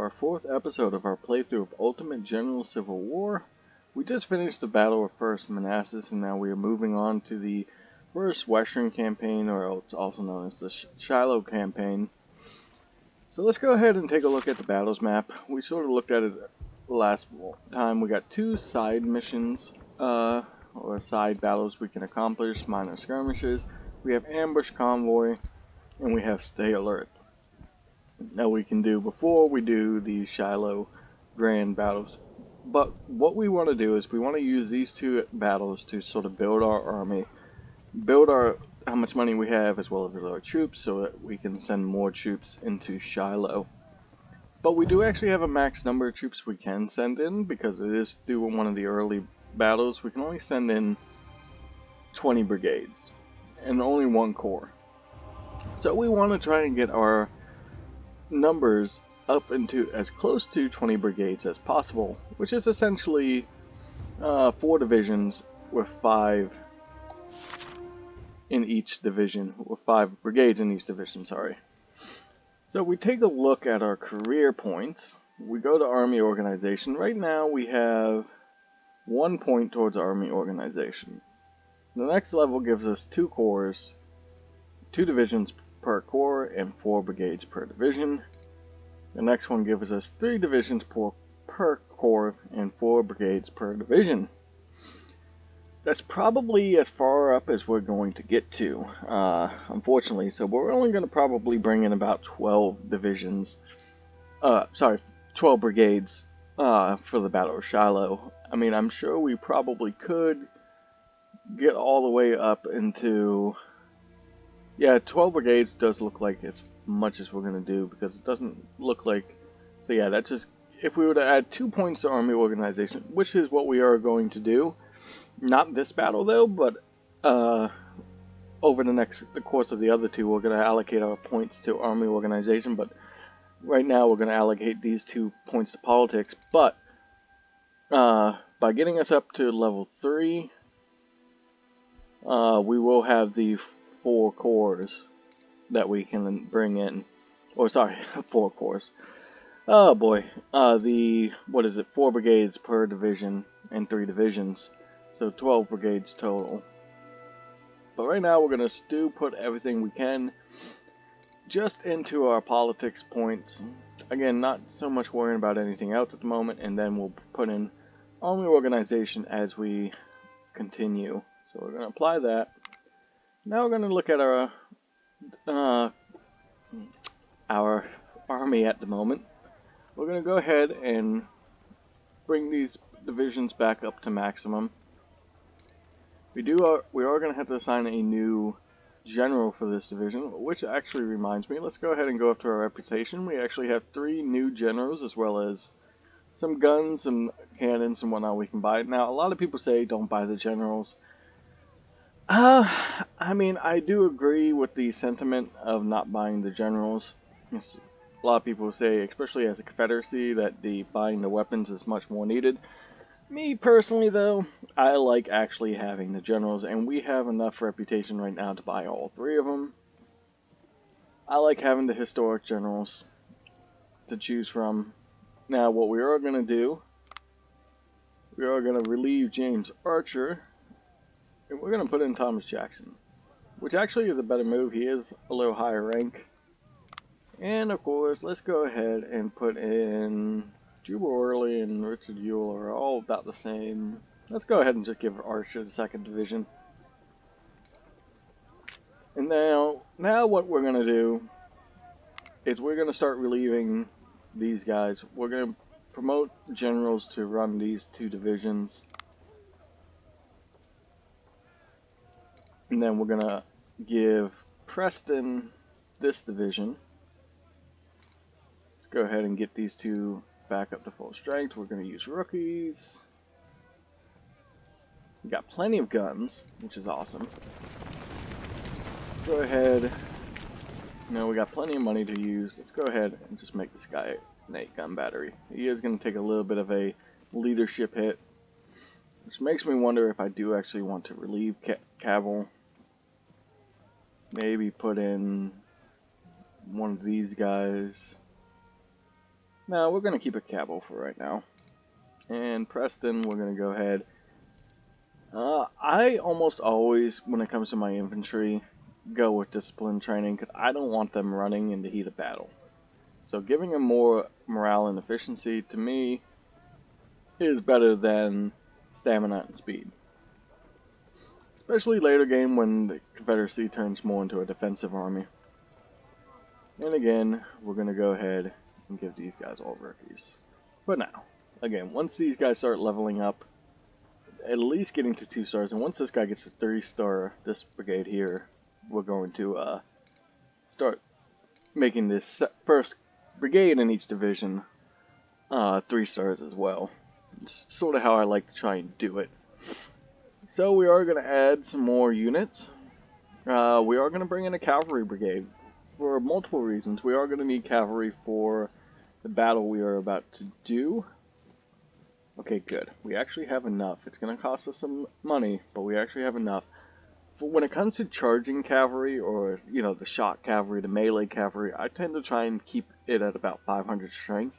our fourth episode of our playthrough of Ultimate General Civil War. We just finished the Battle of First Manassas, and now we are moving on to the First Western Campaign, or it's also known as the Shiloh Campaign. So let's go ahead and take a look at the battles map. We sort of looked at it last time. We got two side missions, or side battles we can accomplish, minor skirmishes. We have Ambush Convoy, and we have Stay Alert. That we can do before we do the Shiloh grand battles. But what we want to do is we want to use these two battles to sort of build our army, build our how much money we have as well as our troops, so that we can send more troops into Shiloh. But we do actually have a max number of troops we can send in, because it is through one of the early battles. We can only send in 20 brigades and only one corps. So we want to try and get our numbers up into as close to 20 brigades as possible, which is essentially 4 divisions with 5 in each division, with 5 brigades in each division, sorry. So we take a look at our career points. We go to Army Organization. Right now we have 1 point towards Army Organization. The next level gives us 2 corps, 2 divisions per corps, and 4 brigades per division. The next one gives us 3 divisions per corps and 4 brigades per division. That's probably as far up as we're going to get to, unfortunately. So we're only going to probably bring in about 12 divisions, 12 brigades for the Battle of Shiloh. I mean, I'm sure we probably could get all the way up into... Yeah, 12 brigades does look like as much as we're going to do, because it doesn't look like... So yeah, that's just... If we were to add 2 points to Army Organization, which is what we are going to do, not this battle though, but over the course of the other two, we're going to allocate our points to Army Organization, but right now we're going to allocate these 2 points to politics. But by getting us up to level 3, we will have the 4 corps that we can bring in. Or sorry, 4 corps. Oh boy. 4 brigades per division and 3 divisions. So 12 brigades total. But right now we're going to put everything we can just into our politics points. Again, not so much worrying about anything else at the moment, and then we'll put in Army Organization as we continue. So we're going to apply that. Now we're going to look at our army at the moment. We're going to go ahead and bring these divisions back up to maximum. We are going to have to assign a new general for this division, which actually reminds me, let's go ahead and go up to our reputation. We actually have 3 new generals, as well as some guns, some cannons, and whatnot we can buy. Now, a lot of people say don't buy the generals. I mean, I do agree with the sentiment of not buying the generals. A lot of people say, especially as a Confederacy, that buying the weapons is much more needed. Me personally, though, I like actually having the generals, and we have enough reputation right now to buy all 3 of them. I like having the historic generals to choose from. Now, what we are going to do, we are going to relieve James Archer, and we're going to put in Thomas Jackson, which actually is a better move. He is a little higher rank. And of course, let's go ahead and put in Jubal Early and Richard Ewell are all about the same. Let's go ahead and just give Archer the 2nd Division. And now what we're going to do is we're going to start relieving these guys. We're going to promote generals to run these 2 divisions. And then we're going to give Preston this division. Let's go ahead and get these 2 back up to full strength. We're going to use rookies. We got plenty of guns, which is awesome. Let's go ahead. We got plenty of money to use. Let's go ahead and just make this guy an 8-gun battery. He is going to take a little bit of a leadership hit, which makes me wonder if I do actually want to relieve Cavill. Maybe put in one of these guys. Now we're going to keep a capo for right now. And Preston, we're going to go ahead. I almost always, when it comes to my infantry, go with discipline training because I don't want them running in the heat of battle. So giving them more morale and efficiency, to me, is better than stamina and speed. Especially later game when the Confederacy turns more into a defensive army. And again, we're going to go ahead and give these guys all rookies. But now, again, once these guys start leveling up, at least getting to 2 stars, and once this guy gets a 3-star, this brigade here, we're going to start making this first brigade in each division 3 stars as well. It's sort of how I like to try and do it. So we are going to add some more units. We are going to bring in a cavalry brigade for multiple reasons. We are going to need cavalry for the battle we are about to do. Okay, good. We actually have enough. It's going to cost us some money, but we actually have enough. For when it comes to charging cavalry, or, you know, the shock cavalry, the melee cavalry, I tend to try and keep it at about 500 strength.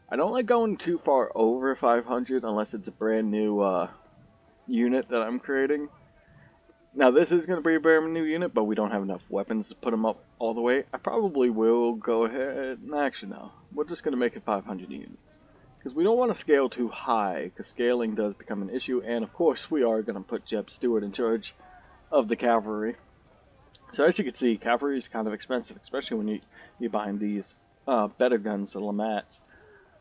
I don't like going too far over 500 unless it's a brand new unit that I'm creating. Now this is going to be a brand new unit, but we don't have enough weapons to put them up all the way. I probably will go ahead, actually no, we're just going to make it 500 units. Because we don't want to scale too high, because scaling does become an issue, and of course we are going to put Jeb Stewart in charge of the cavalry. So as you can see, cavalry is kind of expensive, especially when you're buying these better guns, the Lamats.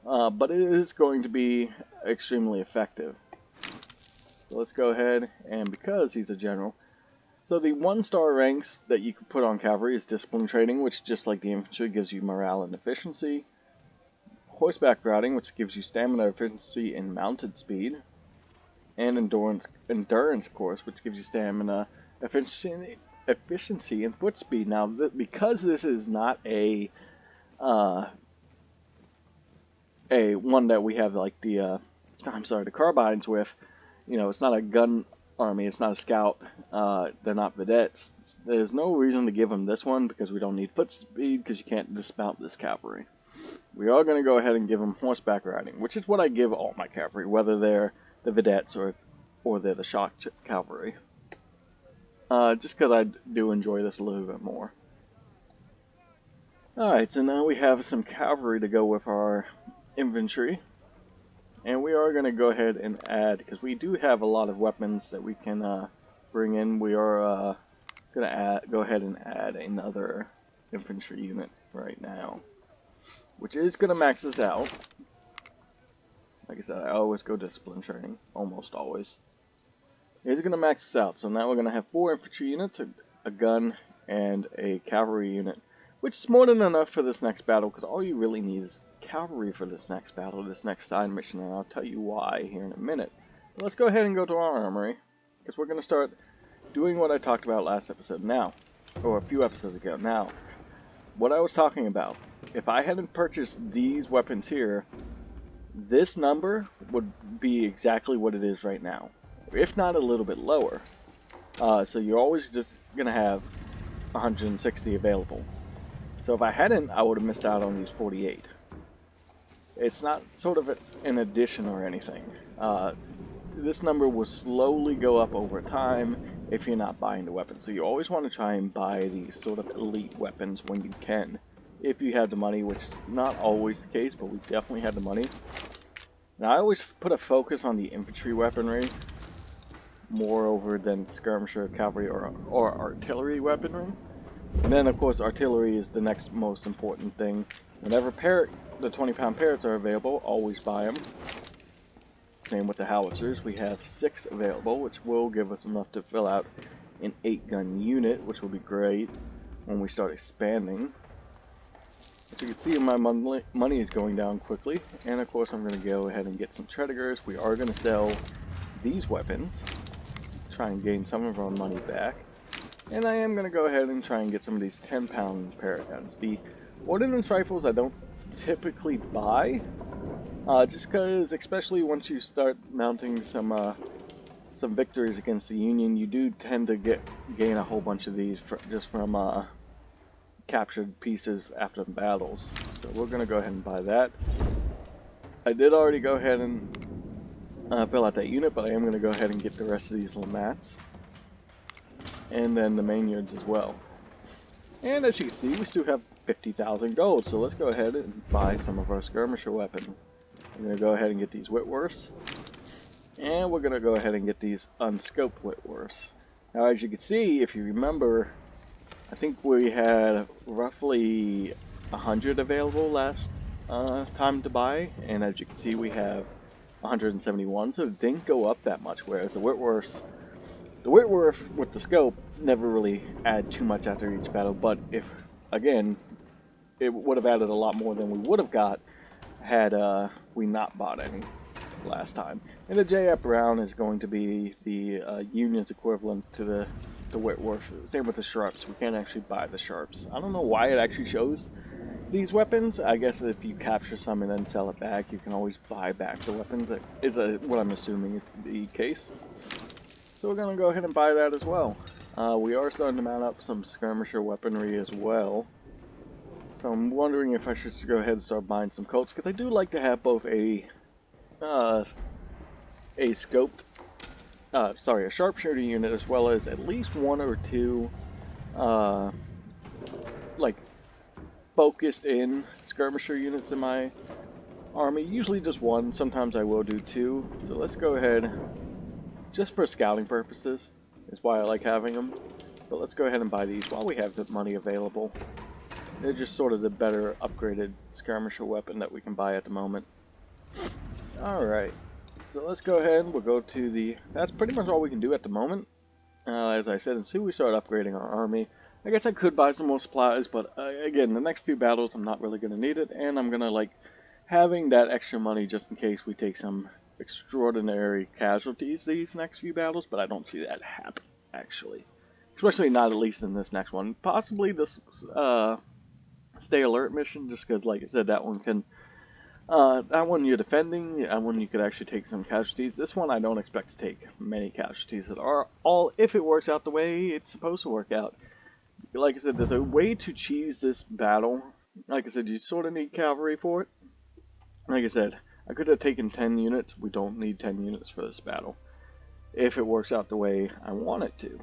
But it is going to be extremely effective. So let's go ahead, and because he's a general, so the 1-star ranks that you can put on cavalry is discipline training, which just like the infantry gives you morale and efficiency. Horseback riding, which gives you stamina, efficiency, and mounted speed. And endurance course, which gives you stamina, efficiency, and foot speed. Now, because this is not a one that we have like the carbines with, you know, it's not a gun army, it's not a scout, they're not vedettes. There's no reason to give them this one because we don't need foot speed because you can't dismount this cavalry. We are going to go ahead and give them horseback riding, which is what I give all my cavalry, whether they're the vedettes or they're the shock cavalry. Just because I do enjoy this a little bit more. Alright, so now we have some cavalry to go with our infantry. And we are going to go ahead and add, because we do have a lot of weapons that we can bring in, we are going to go ahead and add another infantry unit right now. Which is going to max us out. Like I said, I always go discipline training. Almost always. It's going to max us out. So now we're going to have 4 infantry units, a gun, and a cavalry unit. Which is more than enough for this next battle, because all you really need is cavalry for this next battle, this next side mission, and I'll tell you why here in a minute. But let's go ahead and go to our armory, because we're going to start doing what I talked about last episode now, or a few episodes ago. Now, what I was talking about, if I hadn't purchased these weapons here, this number would be exactly what it is right now, if not a little bit lower. So you're always just going to have 160 available. So if I hadn't, I would have missed out on these 48. It's not sort of an addition or anything. This number will slowly go up over time if you're not buying the weapons. So you always want to try and buy these sort of elite weapons when you can. If you have the money, which is not always the case, but we definitely have the money. Now I always put a focus on the infantry weaponry, moreover than skirmisher, cavalry, or artillery weaponry. And then of course artillery is the next most important thing. Whenever the 20-pound parrots are available, always buy them. Same with the howitzers. We have 6 available, which will give us enough to fill out an 8-gun unit, which will be great when we start expanding. As you can see, my money is going down quickly, and of course I'm going to go ahead and get some Tredegar's. We are going to sell these weapons, try and gain some of our money back, and I am going to go ahead and try and get some of these 10-pound parrot guns. The ordnance rifles I don't typically buy, just because, especially once you start mounting some victories against the Union, you do tend to gain a whole bunch of these just from captured pieces after battles. So we're going to go ahead and buy that. I did already go ahead and fill out that unit, but I am going to go ahead and get the rest of these lamats. And then the mainyards as well. And as you can see, we still have 50,000 gold, so let's go ahead and buy some of our skirmisher weapon. I'm going to go ahead and get these Whitworths. And we're going to go ahead and get these unscoped Whitworths. Now as you can see, if you remember, I think we had roughly 100 available last time to buy. And as you can see, we have 171, so it didn't go up that much, whereas the Whitworth with the scope never really add too much after each battle, but if, again, it would have added a lot more than we would have got had we not bought any last time. And the J.F. Brown is going to be the Union's equivalent to the Whitworth. Same with the Sharps. We can't actually buy the Sharps. I don't know why it actually shows these weapons. I guess if you capture some and then sell it back, you can always buy back the weapons. That is what I'm assuming is the case. So we're going to go ahead and buy that as well. We are starting to mount up some skirmisher weaponry as well. So I'm wondering if I should go ahead and start buying some Colts, because I do like to have both a sharpshooter unit as well as at least one or two like focused in skirmisher units in my army. Usually just one, sometimes I will do two. So let's go ahead, just for scouting purposes is why I like having them. But let's go ahead and buy these while we have the money available. They're just sort of the better upgraded skirmisher weapon that we can buy at the moment. Alright, so let's go ahead and we'll go to the... That's pretty much all we can do at the moment. As I said, until we start upgrading our army. I guess I could buy some more supplies, but again, the next few battles I'm not really going to need it. And I'm going to like having that extra money just in case we take some extraordinary casualties these next few battles. But I don't see that happen, actually. Especially not at least in this next one. Possibly this Stay Alert mission, just because, like I said, that one can... that one you're defending, that one you could actually take some casualties. This one I don't expect to take many casualties at all, if it works out the way it's supposed to work out. Like I said, there's a way to cheese this battle. Like I said, you sort of need cavalry for it. Like I said, I could have taken 10 units. We don't need 10 units for this battle, if it works out the way I want it to.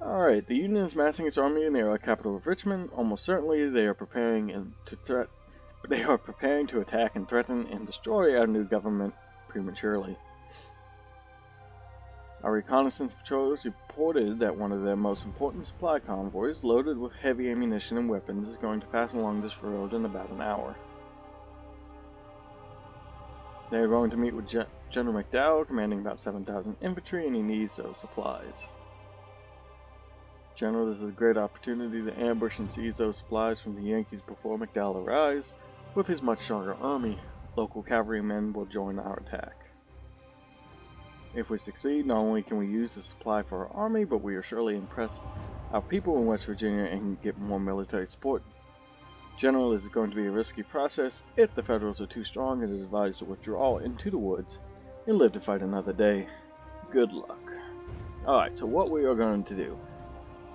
Alright, the Union is massing its army in the capital of Richmond. Almost certainly they are preparing to attack and threaten and destroy our new government prematurely. Our reconnaissance patrols reported that one of their most important supply convoys, loaded with heavy ammunition and weapons, is going to pass along this road in about an hour. They are going to meet with General McDowell, commanding about 7,000 infantry, and he needs those supplies. General, this is a great opportunity to ambush and seize those supplies from the Yankees before McDowell arrives. With his much stronger army, local cavalrymen will join our attack. If we succeed, not only can we use the supply for our army, but we are surely impress our people in West Virginia and get more military support. General, this is going to be a risky process. If the Federals are too strong, it is advised to withdraw into the woods and live to fight another day. Good luck. Alright, so what we are going to do.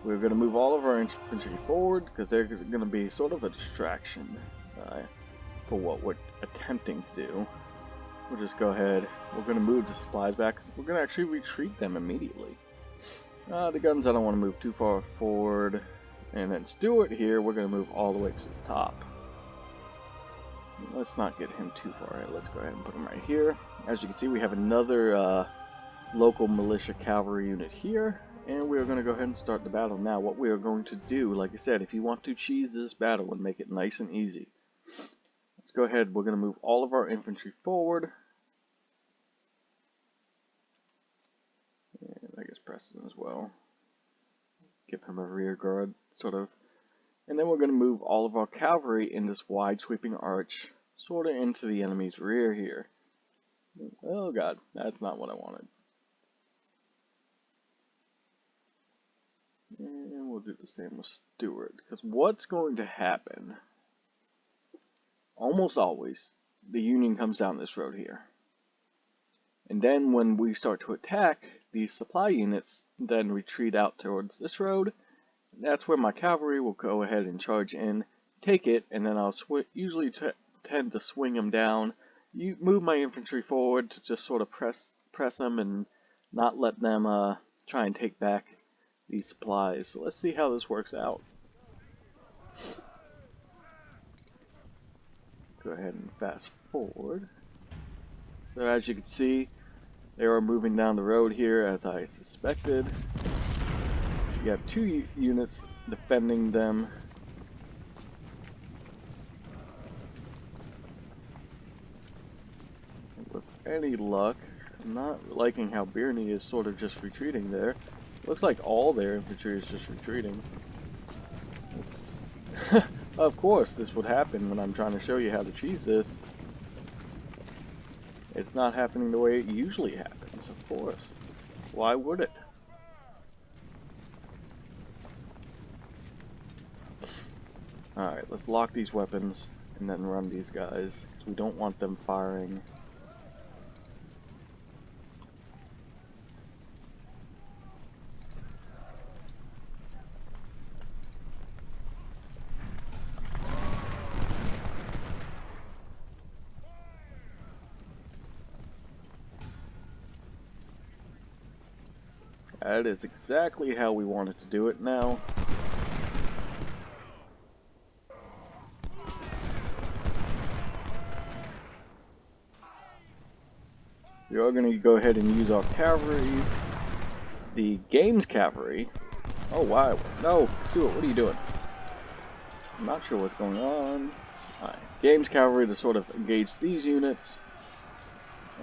We're going to move all of our infantry forward, because they're going to be sort of a distraction for what we're attempting to do. We'll just go ahead. We're going to move the supplies back. We're going to actually retreat them immediately. The guns, I don't want to move too far forward. And then Stuart here, we're going to move all the way to the top. Let's not get him too far ahead. Let's go ahead and put him right here. As you can see, we have another local militia cavalry unit here. And we are going to go ahead and start the battle now. What we are going to do, like I said, if you want to cheese this battle and make it nice and easy, let's go ahead. We're going to move all of our infantry forward. And I guess Preston as well. Give him a rear guard, sort of. And then we're going to move all of our cavalry in this wide sweeping arch, sort of into the enemy's rear here. Oh god, that's not what I wanted. And we'll do the same with Stuart, because what's going to happen, almost always, the Union comes down this road here. And then when we start to attack, these supply units then retreat out towards this road, That's where my cavalry will go ahead and charge in, take it, and then I'll usually tend to swing them down. You move my infantry forward to just sort of press them and not let them try and take back these supplies. So let's see how this works out. Go ahead and fast forward. So as you can see, they are moving down the road here as I suspected. You have two units defending them. With any luck, I'm not liking how Birney is sort of just retreating there. Looks like all their infantry is just retreating. Of course, this would happen when I'm trying to show you how to cheese this. It's not happening the way it usually happens, of course. Why would it? Alright, let's lock these weapons and then run these guys, because we don't want them firing. That is exactly how we wanted to do it now. We are going to go ahead and use our cavalry. The games cavalry. Oh wow. No, Stuart, what are you doing? I'm not sure what's going on. Alright, games cavalry to sort of engage these units.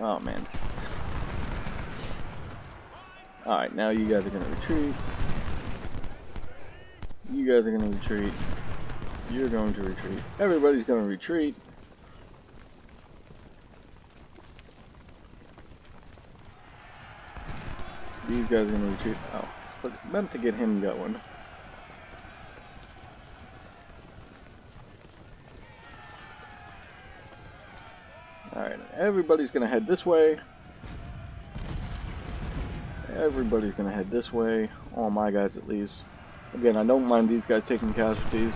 Oh man. Alright, now you guys are going to retreat. You guys are going to retreat. You're going to retreat. Everybody's going to retreat. These guys are going to retreat. Oh, but meant to get him going. Alright, everybody's going to head this way. Everybody's going to head this way. All my guys at least. Again, I don't mind these guys taking casualties.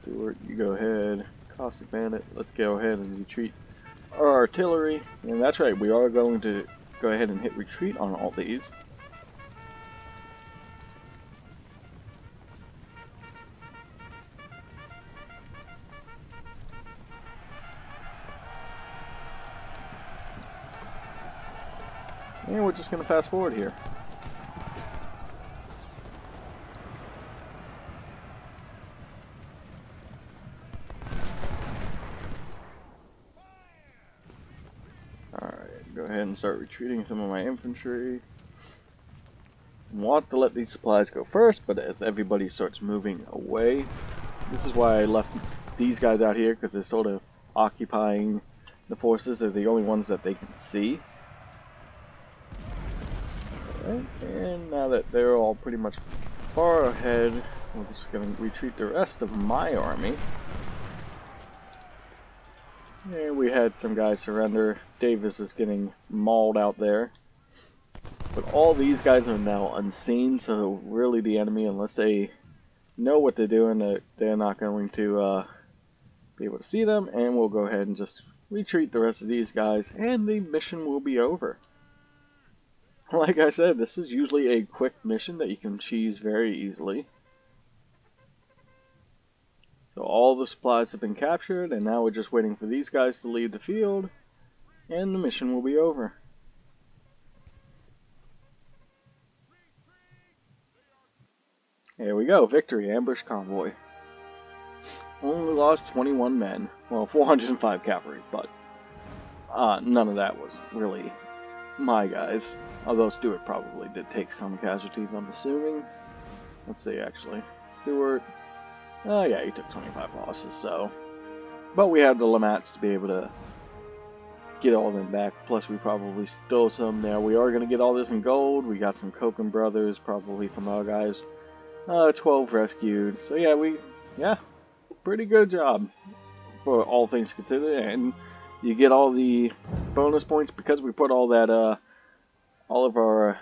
Stuart, you go ahead. Caustic Bandit, let's go ahead and retreat our artillery. And that's right, we are going to go ahead and hit retreat on all these. And we're just going to fast forward here. Alright, go ahead and start retreating some of my infantry. I want to let these supplies go first, but as everybody starts moving away, this is why I left these guys out here, because they're sort of occupying the forces. They're the only ones that they can see. And now that they're all pretty much far ahead, we're just going to retreat the rest of my army. And we had some guys surrender. Davis is getting mauled out there. But all these guys are now unseen, so really the enemy, unless they know what they're doing, they're not going to be able to see them. And we'll go ahead and just retreat the rest of these guys, and the mission will be over. Like I said, this is usually a quick mission that you can cheese very easily. So all the supplies have been captured, and now we're just waiting for these guys to leave the field, and the mission will be over. Here we go, victory, ambush convoy. Only lost 21 men, well 405 cavalry, but none of that was really my guys. Although Stuart probably did take some casualties, I'm assuming. Let's see, actually. Stuart, oh yeah, he took 25 losses, so. But we had the Lamats to be able to get all of them back, plus we probably stole some there. We are going to get all this in gold. We got some Koken brothers, probably from our guys. 12 rescued, so yeah, pretty good job for all things considered, and you get all the bonus points because we put all that all of our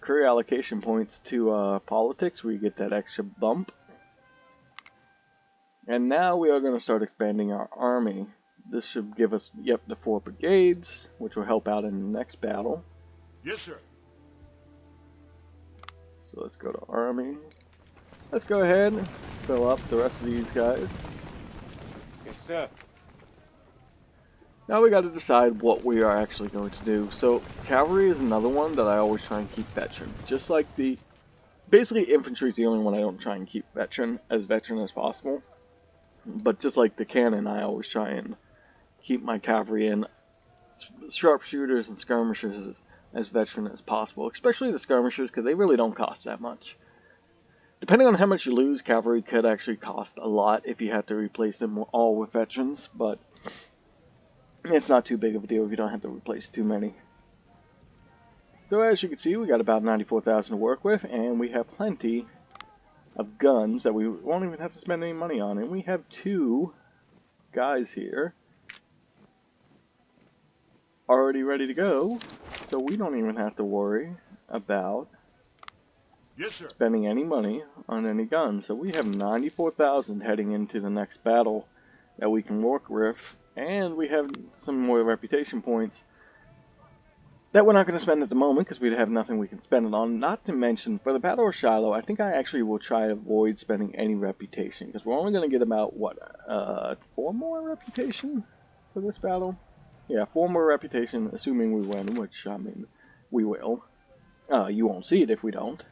career allocation points to politics. We get that extra bump. And now we are going to start expanding our army. This should give us, yep, the 4 brigades, which will help out in the next battle. Yes, sir. So let's go to army. Let's go ahead and fill up the rest of these guys. Yes, sir. Now we got to decide what we are actually going to do. So cavalry is another one that I always try and keep veteran. Just like basically infantry is the only one I don't try and keep veteran as possible. But just like the cannon, I always try and keep my cavalry in sharpshooters and skirmishers as veteran as possible. Especially the skirmishers, because they really don't cost that much. Depending on how much you lose, cavalry could actually cost a lot if you have to replace them all with veterans. But it's not too big of a deal if you don't have to replace too many. So as you can see, we got about 94,000 to work with, and we have plenty of guns that we won't even have to spend any money on. And we have 2 guys here already ready to go, so we don't even have to worry about spending any money on any guns. So we have 94,000 heading into the next battle that we can work with, and we have some more reputation points that we're not going to spend at the moment because we have nothing we can spend it on. Not to mention, for the Battle of Shiloh, I think I actually will try to avoid spending any reputation because we're only going to get about, what, 4 more reputation for this battle? Yeah, 4 more reputation, assuming we win, which, I mean, we will. You won't see it if we don't,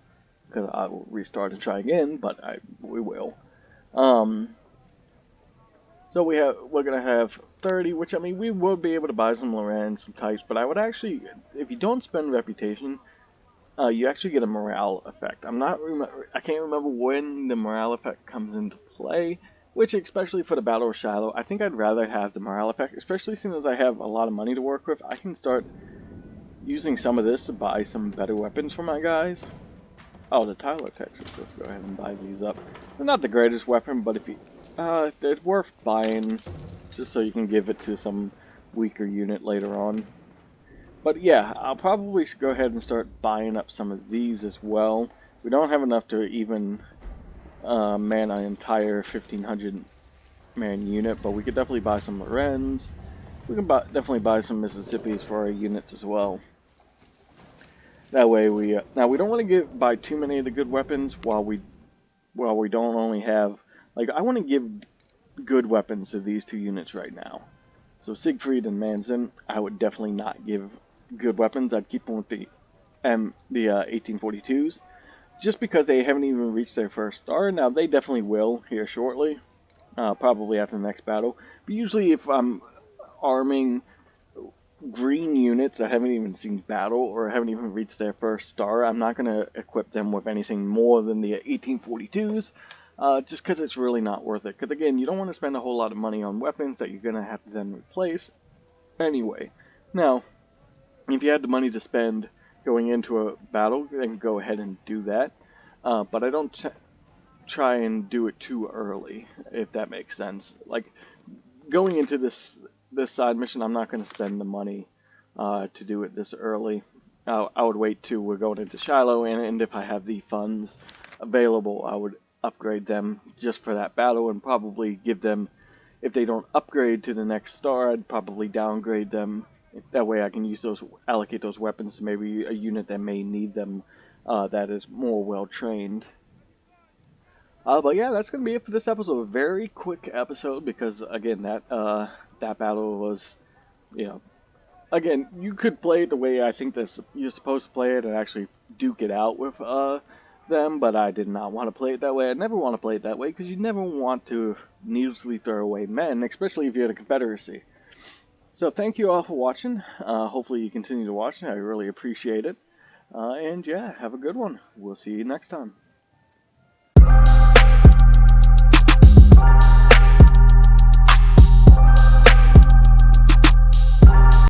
because I will restart and try again, but we will. So we're gonna have 30, which I mean we will be able to buy some Lorenz, some types, but I would actually, if you don't spend reputation, you actually get a morale effect. I can't remember when the morale effect comes into play, which especially for the Battle of Shiloh, I think I'd rather have the morale effect, especially since I have a lot of money to work with. I can start using some of this to buy some better weapons for my guys. Oh, the Tyler, Texas. Let's go ahead and buy these up. They're not the greatest weapon, but if you, they're worth buying just so you can give it to some weaker unit later on. But yeah, I'll probably go ahead and start buying up some of these as well. We don't have enough to even man an entire 1,500 man unit, but we could definitely buy some Lorenz. We can definitely buy some Mississippis for our units as well. That way now we don't want to buy too many of the good weapons while we don't only have, like, I want to give good weapons to these 2 units right now. So Siegfried and Manson, I would definitely not give good weapons. I'd keep them with the 1842s, just because they haven't even reached their first star. Now they definitely will here shortly, probably after the next battle. But usually if I'm arming green units that haven't even seen battle or haven't even reached their first star, I'm not going to equip them with anything more than the 1842s, just because it's really not worth it. Because again, you don't want to spend a whole lot of money on weapons that you're going to have to then replace anyway. Now, if you had the money to spend going into a battle, then go ahead and do that. But I don't try and do it too early, if that makes sense. Like, going into this side mission, I'm not going to spend the money to do it this early. I would wait till we're going into Shiloh, and if I have the funds available, I would upgrade them just for that battle, and probably give them, if they don't upgrade to the next star, I'd probably downgrade them. That way I can allocate those weapons to maybe a unit that may need them, that is more well trained. But yeah, that's going to be it for this episode. A very quick episode because, again, that battle was, you know, again, you could play it the way I think you're supposed to play it and actually duke it out with them, but I did not want to play it that way. I never want to play it that way because you never want to needlessly throw away men, especially if you're the Confederacy. So thank you all for watching. Hopefully you continue to watch. I really appreciate it. And yeah, have a good one. We'll see you next time.